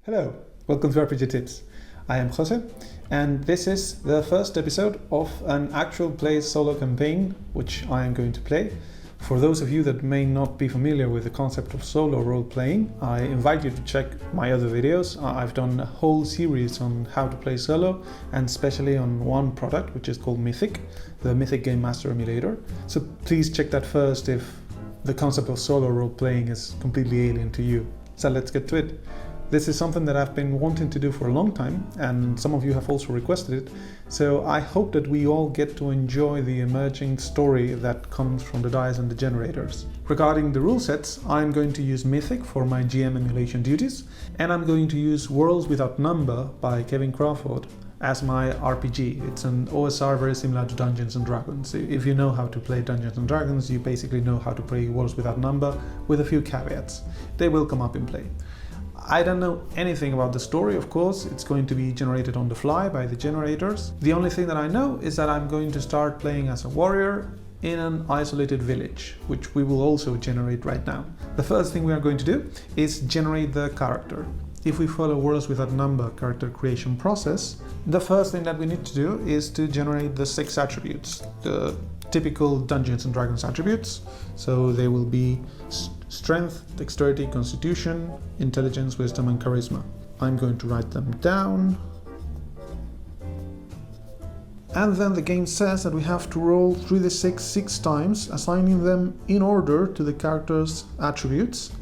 Hello, welcome to RPG Tips. I am Jose, and this is the first episode of an actual play solo campaign, which I am going to play. For those of you that may not be familiar with the concept of solo role-playing, I invite you to check my other videos. I've done a whole series on how to play solo, and especially on one product, which is called Mythic, the Mythic Game Master Emulator. So please check that first if the concept of solo role-playing is completely alien to you. So let's get to it. This is something that I've been wanting to do for a long time, and some of you have also requested it, so I hope that we all get to enjoy the emerging story that comes from the dice and the generators. Regarding the rule sets, I'm going to use Mythic for my GM emulation duties, and I'm going to use Worlds Without Number by Kevin Crawford as my RPG. It's an OSR very similar to Dungeons & Dragons. If you know how to play Dungeons & Dragons, you basically know how to play Worlds Without Number with a few caveats. They will come up in play. I don't know anything about the story, of course. It's going to be generated on the fly by the generators. The only thing that I know is that I'm going to start playing as a warrior in an isolated village, which we will also generate right now. The first thing we are going to do is generate the character. If we follow Worlds Without Number character creation process, the first thing that we need to do is to generate the 6 attributes, the typical Dungeons & Dragons attributes. So they will be Strength, Dexterity, Constitution, Intelligence, Wisdom and Charisma. I'm going to write them down. And then the game says that we have to roll 3d6 6 times, assigning them in order to the character's attributes.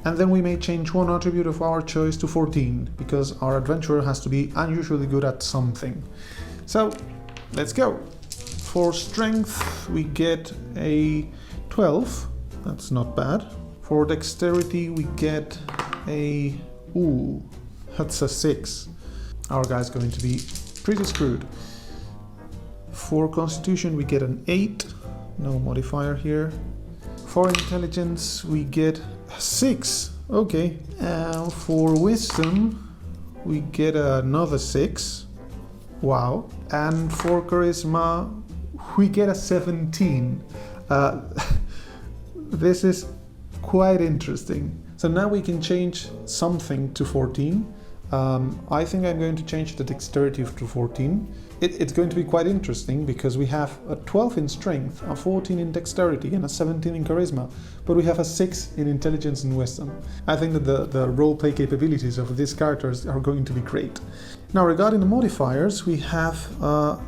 And then we may change one attribute of our choice to 14, because our adventurer has to be unusually good at something. So, let's go. For Strength, we get a 12. That's not bad. For Dexterity, we get that's a 6. Our guy's going to be pretty screwed. For Constitution, we get an 8. No modifier here. For Intelligence, we get a 6. Okay. And for Wisdom, we get another 6. Wow. And for Charisma, we get a 17. This is quite interesting. So now we can change something to 14. I think I'm going to change the Dexterity to 14. It's going to be quite interesting because we have a 12 in Strength, a 14 in Dexterity and a 17 in Charisma, but we have a 6 in Intelligence and Wisdom. I think that the roleplay capabilities of these characters are going to be great. Now regarding the modifiers, we have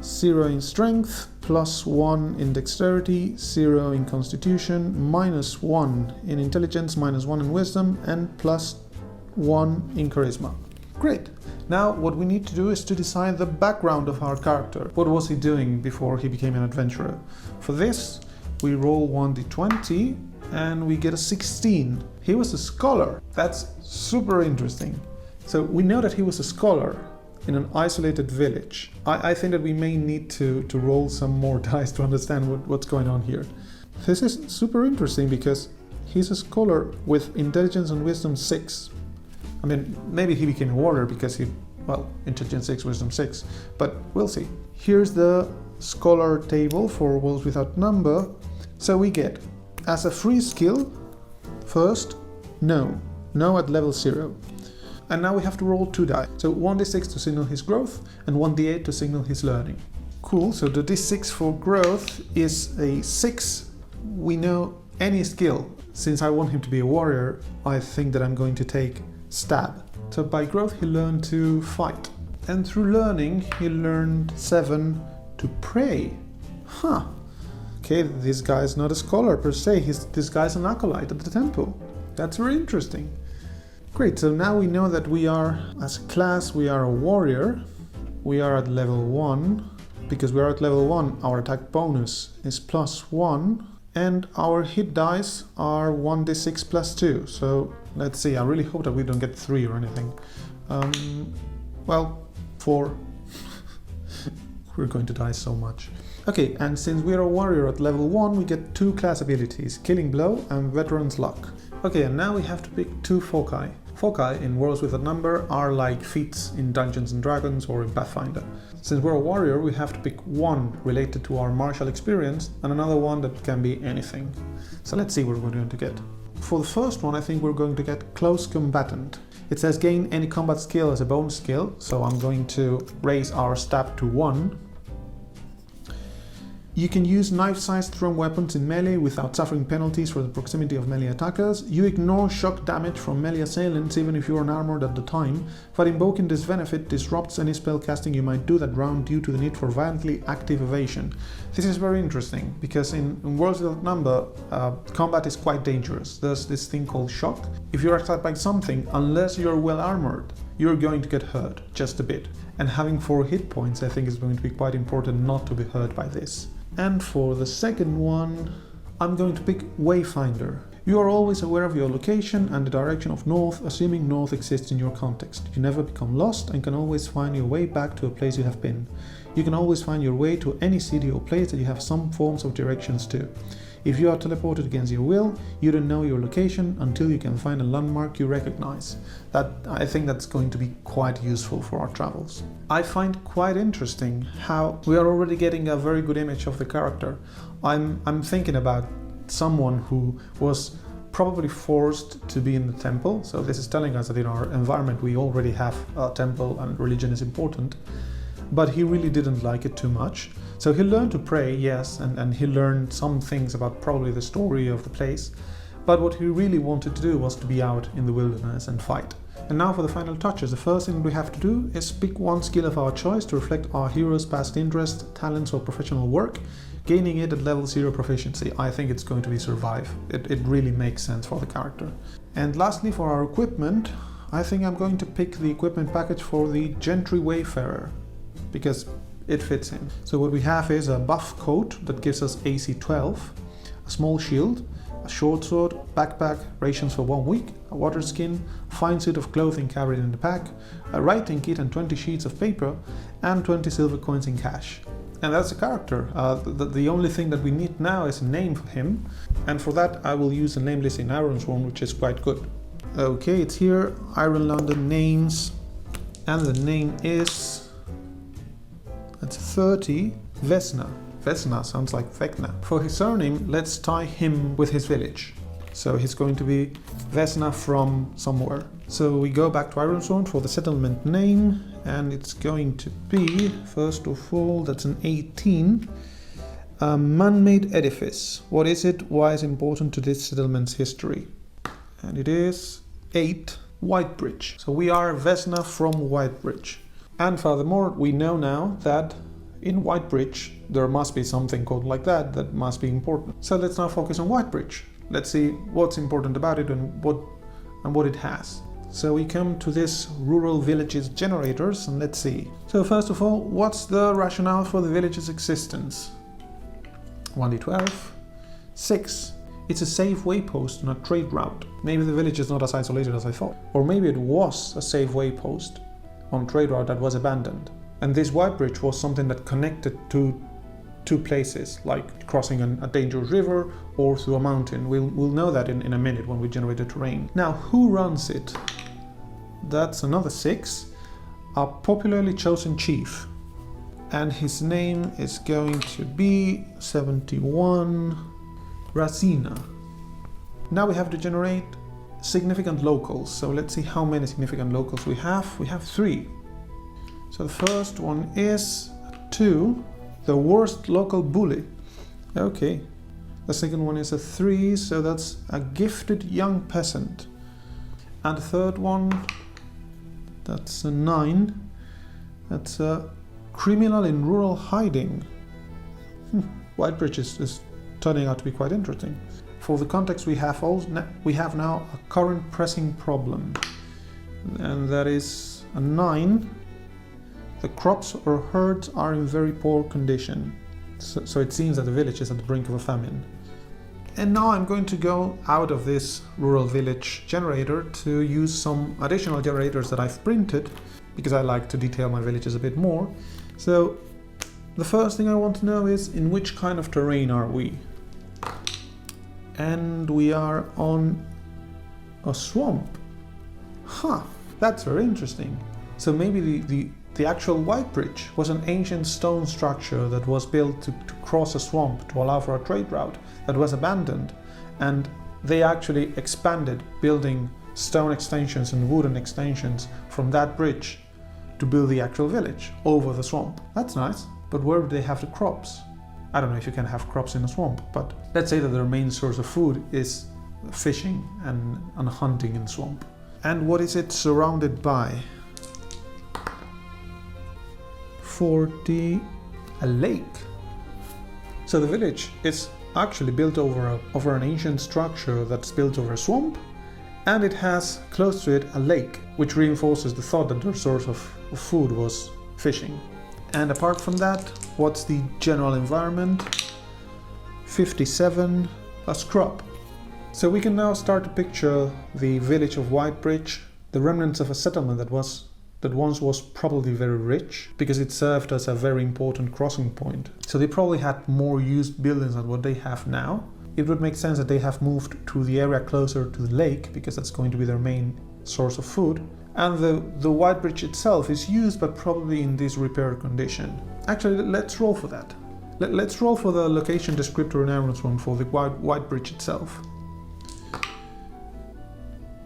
0 in Strength, +1 in Dexterity, 0 in Constitution, -1 in Intelligence, -1 in Wisdom, and +1 in Charisma. Great. Now what we need to do is to decide the background of our character. What was he doing before he became an adventurer? For this, we roll 1d20 and we get a 16. He was a scholar. That's super interesting. So we know that he was a scholar in an isolated village. I think that we may need to roll some more dice to understand what's going on here. This is super interesting because he's a scholar with Intelligence and Wisdom 6. I mean, maybe he became a warrior because Intelligence 6, Wisdom 6, but we'll see. Here's the scholar table for Worlds Without Number. So we get, as a free skill, first, no at level 0. And now we have to roll 2 die. So 1d6 to signal his growth and 1d8 to signal his learning. Cool, so the d6 for growth is a 6. We know any skill. Since I want him to be a warrior, I think that I'm going to take Stab. So by growth he learned to fight. And through learning he learned 7 to pray. Okay, this guy's not a scholar per se, this guy's an acolyte at the temple. That's very interesting. Great, so now we know that we are, as a class, we are a warrior. We are at level 1. Because we are at level 1, our attack bonus is +1. And our hit dice are 1d6 +2. So let's see, I really hope that we don't get 3 or anything. 4. We're going to die so much. Okay, and since we are a warrior at level 1, we get 2 class abilities, Killing Blow and Veteran's Luck. Okay, and now we have to pick 2 foci. Foci in Worlds Without Number are like feats in Dungeons & Dragons or in Pathfinder. Since we're a warrior, we have to pick one related to our martial experience and another one that can be anything. So let's see what we're going to get. For the first one, I think we're going to get Close Combatant. It says gain any combat skill as a bonus skill, so I'm going to raise our stat to 1. You can use knife-sized thrown weapons in melee without suffering penalties for the proximity of melee attackers. You ignore shock damage from melee assailants even if you are unarmored at the time, but invoking this benefit disrupts any spell casting you might do that round due to the need for violently active evasion. This is very interesting, because in Worlds Without Number, combat is quite dangerous. There's this thing called shock. If you're attacked by something, unless you're well armored, you're going to get hurt, just a bit. And having 4 hit points I think is going to be quite important not to be hurt by this. And for the second one, I'm going to pick Wayfinder. You are always aware of your location and the direction of north, assuming north exists in your context. You never become lost and can always find your way back to a place you have been. You can always find your way to any city or place that you have some forms of directions to. If you are teleported against your will, you don't know your location until you can find a landmark you recognize. I think that's going to be quite useful for our travels. I find quite interesting how we are already getting a very good image of the character. I'm thinking about someone who was probably forced to be in the temple, so this is telling us that in our environment we already have a temple and religion is important, but he really didn't like it too much. So he learned to pray, yes, and he learned some things about probably the story of the place, but what he really wanted to do was to be out in the wilderness and fight. And now for the final touches. The first thing we have to do is pick one skill of our choice to reflect our hero's past interests, talents or professional work, gaining it at level 0 proficiency. I think it's going to be survive. It really makes sense for the character. And lastly, for our equipment, I think I'm going to pick the equipment package for the Gentry Wayfarer, because it fits in. So what we have is a buff coat that gives us AC 12, a small shield, a short sword, backpack, rations for 1 week, a water skin, fine suit of clothing carried in the pack, a writing kit and 20 sheets of paper, and 20 silver coins in cash. And that's the character. The only thing that we need now is a name for him, and for that I will use the name list in Ironsworn, which is quite good. Okay, it's here, Iron London names, and the name is... That's 30, Vesna. Vesna sounds like Vecna. For his surname, let's tie him with his village. So he's going to be Vesna from somewhere. So we go back to Ironsworn for the settlement name, and it's going to be, first of all, that's an 18. A man-made edifice. What is it? Why is it important to this settlement's history? And it is 8, Whitebridge. So we are Vesna from Whitebridge. And furthermore, we know now that in Whitebridge there must be something called like that must be important. So let's now focus on Whitebridge. Let's see what's important about it and what it has. So we come to this rural villages generators, and let's see. So first of all, what's the rationale for the village's existence? 1d12. 6. It's a safe waypost on a trade route. Maybe the village is not as isolated as I thought. Or maybe it was a safe waypost on trade route that was abandoned. And this Whitebridge was something that connected to 2 places, like crossing a dangerous river or through a mountain. We'll know that in a minute when we generate the terrain. Now, who runs it? That's another 6. A popularly chosen chief. And his name is going to be 71, Razina. Now we have to generate significant locals. So let's see how many significant locals we have. We have 3. So the first one is 2, the worst local bully. Okay. The second one is a 3, so that's a gifted young peasant. And the third one, that's a 9. That's a criminal in rural hiding. Whitebridge is turning out to be quite interesting. For the context, we have now a current pressing problem, and that is a 9. The crops or herds are in very poor condition, so it seems that the village is at the brink of a famine. And now I'm going to go out of this rural village generator to use some additional generators that I've printed, because I like to detail my villages a bit more. So the first thing I want to know is, in which kind of terrain are we? And we are on a swamp. Huh, that's very interesting. So maybe the actual Whitebridge was an ancient stone structure that was built to cross a swamp to allow for a trade route that was abandoned, and they actually expanded, building stone extensions and wooden extensions from that bridge to build the actual village over the swamp. That's nice, but where do they have the crops? I don't know if you can have crops in a swamp, but let's say that their main source of food is fishing and hunting in the swamp. And what is it surrounded by? 40, a lake. So the village is actually built over an ancient structure that's built over a swamp, and it has close to it a lake, which reinforces the thought that their source of food was fishing. And apart from that, what's the general environment? 57 plus crop. So we can now start to picture the village of Whitebridge, the remnants of a settlement that once was probably very rich, because it served as a very important crossing point. So they probably had more used buildings than what they have now. It would make sense that they have moved to the area closer to the lake, because that's going to be their main source of food. And the Whitebridge itself is used, but probably in disrepair condition. Actually, let's roll for that. Let's roll for the location descriptor and errands one for the Whitebridge itself.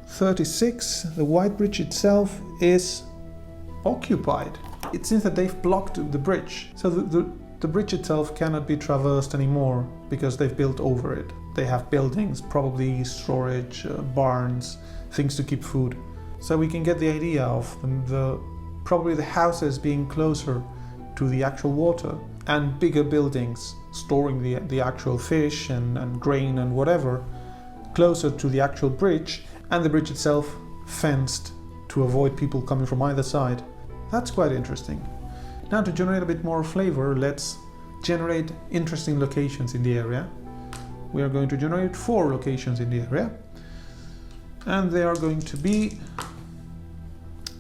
36, the Whitebridge itself is occupied. It seems that they've blocked the bridge. So the bridge itself cannot be traversed anymore because they've built over it. They have buildings, probably storage, barns, things to keep food. So we can get the idea of probably the houses being closer to the actual water, and bigger buildings storing the actual fish and grain and whatever closer to the actual bridge, and the bridge itself fenced to avoid people coming from either side. That's quite interesting. Now, to generate a bit more flavor, let's generate interesting locations in the area. We are going to generate 4 locations in the area, and they are going to be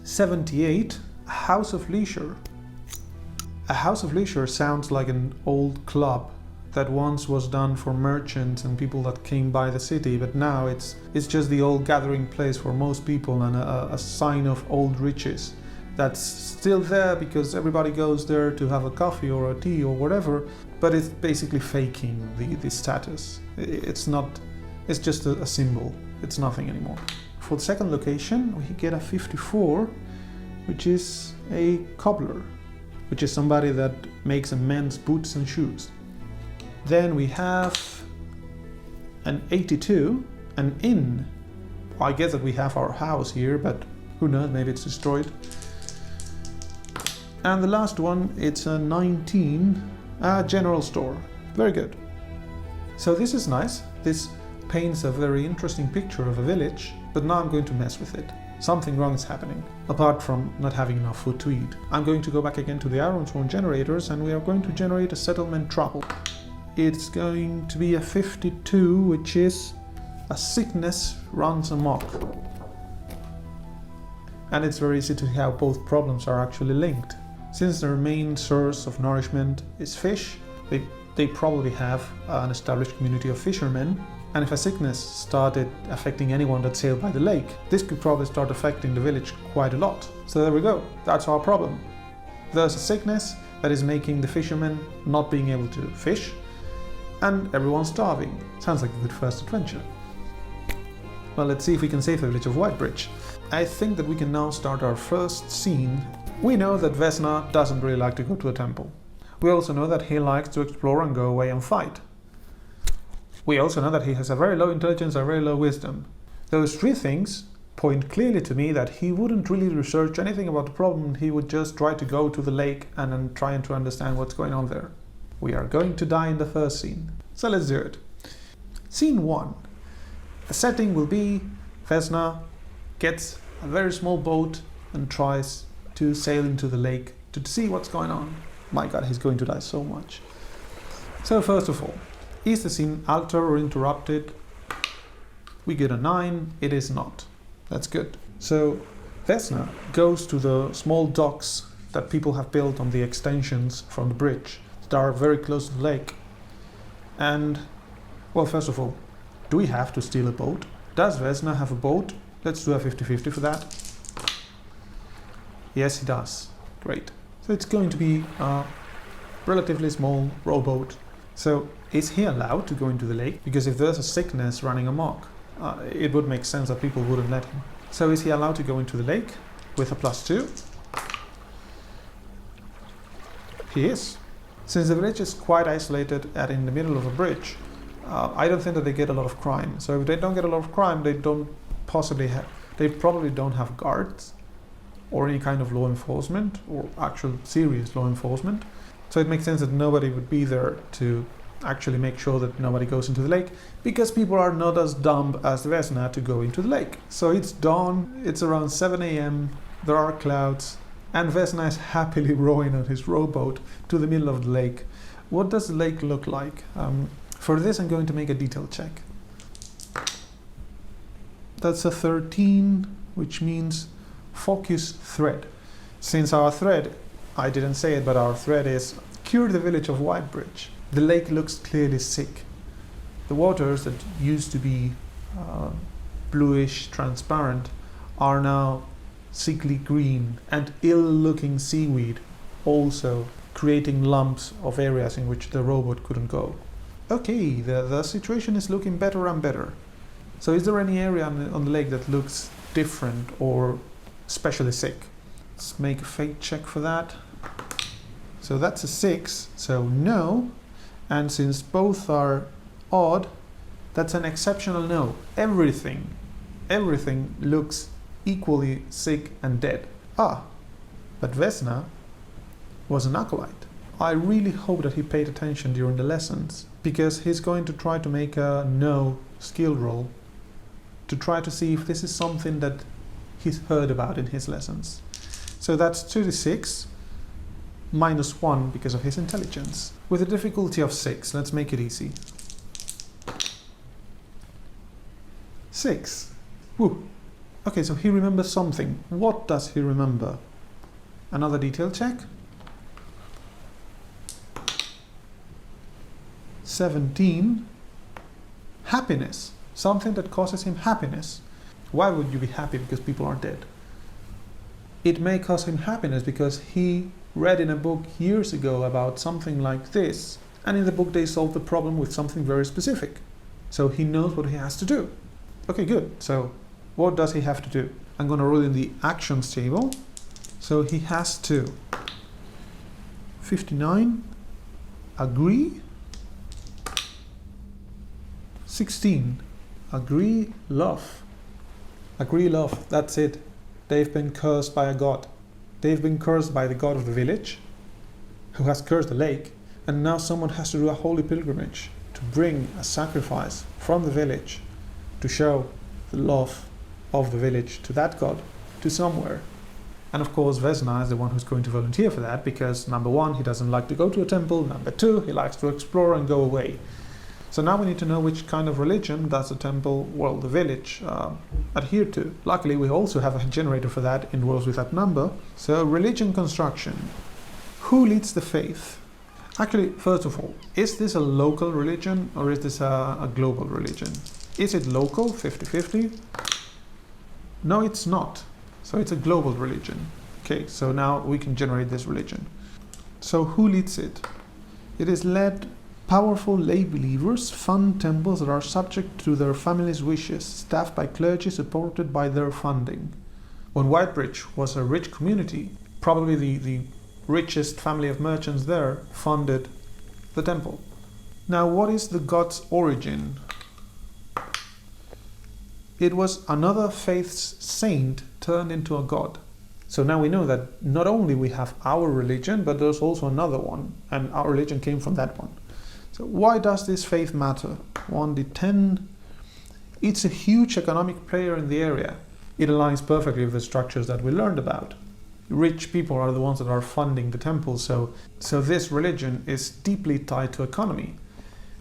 78, a house of leisure. A house of leisure sounds like an old club that once was done for merchants and people that came by the city, but now it's just the old gathering place for most people, and a sign of old riches that's still there because everybody goes there to have a coffee or a tea or whatever, but it's basically faking the status. It's just a symbol. It's nothing anymore. For the second location, we get a 54, which is a cobbler, which is somebody that makes men's boots and shoes. Then we have an 82, an inn. I guess that we have our house here, but who knows, maybe it's destroyed. And the last one, it's a 19, a general store. Very good. So this is nice. This paints a very interesting picture of a village, but now I'm going to mess with it. Something wrong is happening, apart from not having enough food to eat. I'm going to go back again to the Ironsworn generators, and we are going to generate a settlement trouble. It's going to be a 52, which is a sickness runs amok. And it's very easy to see how both problems are actually linked. Since their main source of nourishment is fish, they probably have an established community of fishermen. And if a sickness started affecting anyone that sailed by the lake, this could probably start affecting the village quite a lot. So there we go, that's our problem. There's a sickness that is making the fishermen not being able to fish, and everyone's starving. Sounds like a good first adventure. Well, let's see if we can save the village of Whitebridge. I think that we can now start our first scene. We know that Vesna doesn't really like to go to a temple. We also know that he likes to explore and go away and fight. We also know that he has a very low intelligence and very low wisdom. Those 3 things point clearly to me that he wouldn't really research anything about the problem. He would just try to go to the lake and then try to understand what's going on there. We are going to die in the first scene, so let's do it. Scene 1. The setting will be Vesna gets a very small boat and tries to sail into the lake to see what's going on. My god, he's going to die so much. So first of all, is the scene altered or interrupted? We get a 9, it is not. That's good. So Vesna goes to the small docks that people have built on the extensions from the bridge that are very close to the lake. And, well, first of all, do we have to steal a boat? Does Vesna have a boat? Let's do a 50-50 for that. Yes, he does. Great. So it's going to be a relatively small rowboat. So is he allowed to go into the lake? Because if there's a sickness running amok, it would make sense that people wouldn't let him. So is he allowed to go into the lake with a +2? He is. Since the village is quite isolated and in the middle of a bridge, I don't think that they get a lot of crime. So if they don't get a lot of crime, they probably don't have guards or any kind of law enforcement or actual serious law enforcement. So it makes sense that nobody would be there to actually make sure that nobody goes into the lake, because people are not as dumb as Vesna to go into the lake. So it's dawn, it's around 7 a.m, there are clouds, and Vesna is happily rowing on his rowboat to the middle of the lake. What does the lake look like? For this I'm going to make a detail check. That's a 13, which means focus thread. Since our thread, I didn't say it, but our thread is cure the village of Whitebridge. The lake looks clearly sick. The waters that used to be bluish transparent are now sickly green, and ill-looking seaweed also creating lumps of areas in which the rowboat couldn't go. Okay, the situation is looking better and better. So is there any area on the lake that looks different or especially sick? Let's make a fate check for that. So that's a 6, so no. And since both are odd, that's an exceptional no. Everything looks equally sick and dead. But Vesna was an acolyte. I really hope that he paid attention during the lessons, because he's going to try to make a no skill roll to try to see if this is something that he's heard about in his lessons. So that's 2d6 -1 because of his intelligence. With a difficulty of 6, let's make it easy. 6. Woo. Okay, so he remembers something. What does he remember? Another detail check. 17. Happiness. Something that causes him happiness. Why would you be happy because people are dead? It may cause him happiness because he read in a book years ago about something like this, and in the book they solved the problem with something very specific. So he knows what he has to do. Okay, good. So what does he have to do? I'm going to roll in the actions table. So he has to 59, agree, 16, agree, love. Agree, love, that's it. They've been cursed by a god. They've been cursed by the god of the village, who has cursed the lake, and now someone has to do a holy pilgrimage to bring a sacrifice from the village to show the love of the village to that god, to somewhere. And of course Vesna is the one who's going to volunteer for that, because number 1, he doesn't like to go to a temple, number 2, he likes to explore and go away. So now we need to know which kind of religion does the temple, well, the village, adhere to. Luckily, we also have a generator for that in rows with that number. So religion construction. Who leads the faith? Actually, first of all, is this a local religion or is this a global religion? Is it local, 50-50? No, it's not. So it's a global religion. Okay, so now we can generate this religion. So who leads it? It is led powerful lay believers fund temples that are subject to their families' wishes, staffed by clergy supported by their funding. When Whitebridge was a rich community, probably the richest family of merchants there funded the temple. Now, what is the god's origin? It was another faith's saint turned into a god. So now we know that not only we have our religion, but there's also another one, and our religion came from that one. So why does this faith matter? 1d10. It's a huge economic player in the area. It aligns perfectly with the structures that we learned about. Rich people are the ones that are funding the temple, so this religion is deeply tied to economy,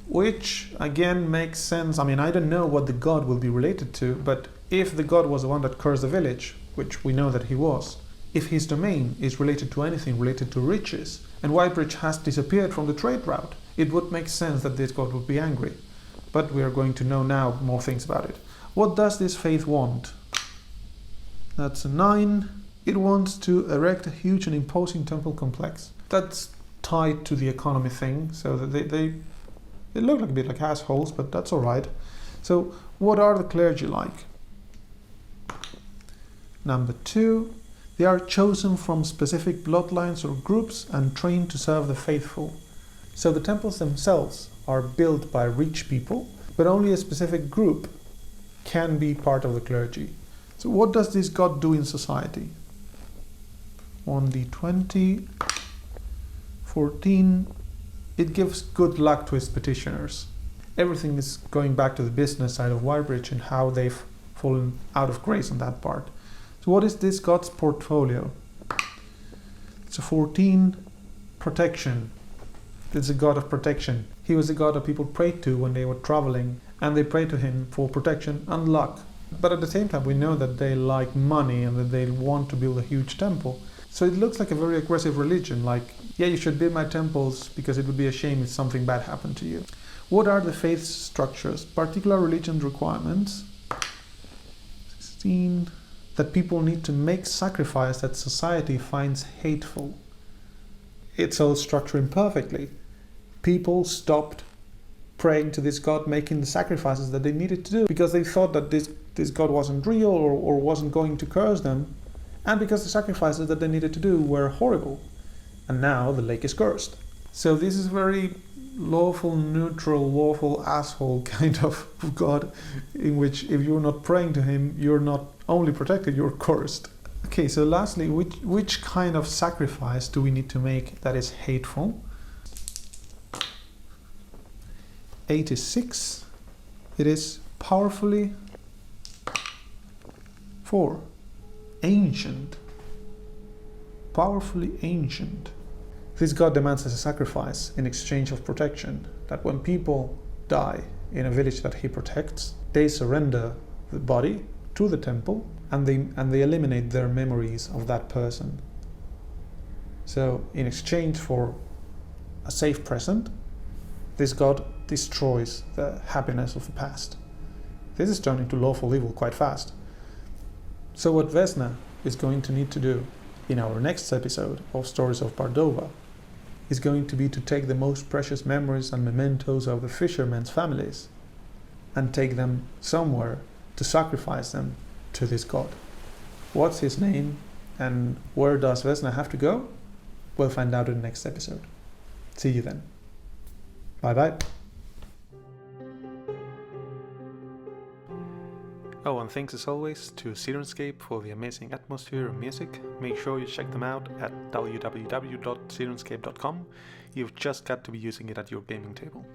which again makes sense. I mean, I don't know what the god will be related to, but if the god was the one that cursed the village, which we know that he was, if his domain is related to anything related to riches, and Whitebridge has disappeared from the trade route, it would make sense that this god would be angry. But we are going to know now more things about it. What does this faith want? That's a 9. It wants to erect a huge and imposing temple complex. That's tied to the economy thing, so that they look like a bit like assholes, but that's alright. So what are the clergy like? Number 2, they are chosen from specific bloodlines or groups and trained to serve the faithful. So the temples themselves are built by rich people, but only a specific group can be part of the clergy. So what does this god do in society? 1d20, 14, it gives good luck to his petitioners. Everything is going back to the business side of Wybridge and how they've fallen out of grace on that part. So what is this god's portfolio? It's a 14, protection. It's a god of protection. He was a god that people prayed to when they were traveling, and they prayed to him for protection and luck. But at the same time, we know that they like money and that they want to build a huge temple. So it looks like a very aggressive religion, like, yeah, you should build my temples because it would be a shame if something bad happened to you. What are the faith structures? Particular religion requirements. 16. That people need to make sacrifice that society finds hateful. It's all structured imperfectly. People stopped praying to this god, making the sacrifices that they needed to do because they thought that this god wasn't real or wasn't going to curse them, and because the sacrifices that they needed to do were horrible. And now the lake is cursed. So this is very lawful, neutral, lawful asshole kind of god, in which if you're not praying to him, you're not only protected, you're cursed. Okay, so lastly, which kind of sacrifice do we need to make that is hateful? 86. It is powerfully 4. Ancient. Powerfully ancient. This god demands as a sacrifice in exchange of protection that when people die in a village that he protects, they surrender the body to the temple and they eliminate their memories of that person. So in exchange for a safe present, this god destroys the happiness of the past. This is turning to lawful evil quite fast. So what Vesna is going to need to do in our next episode of Stories of Bardoba is going to be to take the most precious memories and mementos of the fishermen's families and take them somewhere to sacrifice them to this god. What's his name and where does Vesna have to go? We'll find out in the next episode. See you then. Bye bye. Oh, and thanks as always to Syrinscape for the amazing atmosphere and music. Make sure you check them out at www.syrinscape.com. You've just got to be using it at your gaming table.